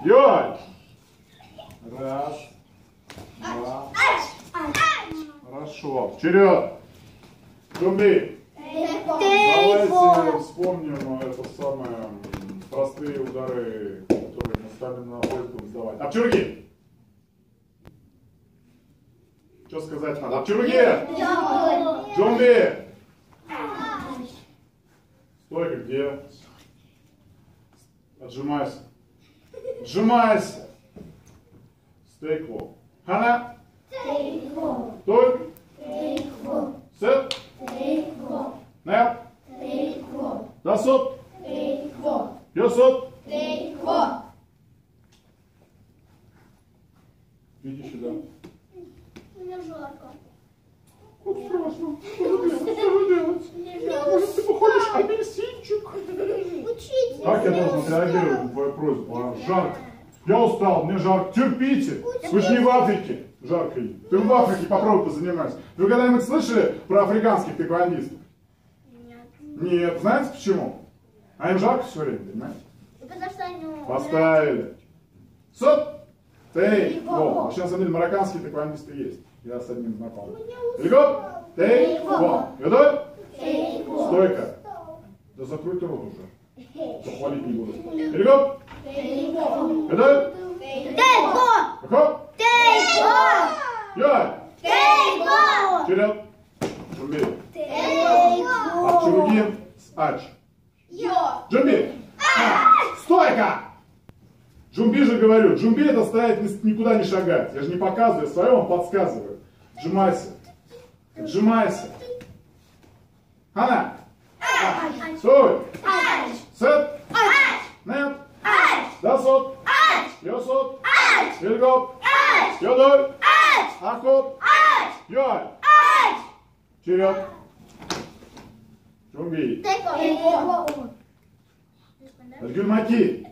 Йой. Раз. Два. Хорошо. Вперед. Джумби. Давайте вспомним это самое простые удары, которые мы ставим на бой, будем сдавать. Апчурги! Что сказать надо? Апчурги! Джумби! Стойка где? Отжимайся. Отжимайся. Стейкво. Хана. Стой. Сет. Нет. Дасот. Йосот. Иди сюда. Мне жарко. Как страшно. Что делать? Может, ты походишь апельсинчик? Учитель. Как я должен реагировать на твою просьбу? Жарко. Я устал, мне жарко. Терпите. Вы же не в Африке. Жарко. Ты в Африке попробуй позанимайся. Вы когда-нибудь слышали про африканских тэквондистов? Нет. Знаете почему? А им жарко все время, понимаете? Потому что они... Поставили. Соп. Тейкво. Вообще, на самом деле, марокканские тэквондисты есть. Я с одним знаком. Легко. Тейкво. Готовы? Стойка. Да закрой ты рот уже. Что хвалить не буду. Легко. Готовы? Легко. Йой. Вперед. Джумби. Апчуруги с ач. Джумби. Стойка. Джумби же говорю. Джумби это стоять никуда не шагать. Я же не показываю, свое вам подсказываю. Отжимайся. Отжимайся. Хана. Стой. Сет. Нет. Дасот. Йосот. Вильгоп. Йодой. Ахоп. Йой. Вперед. Джумби. Гюльмаки.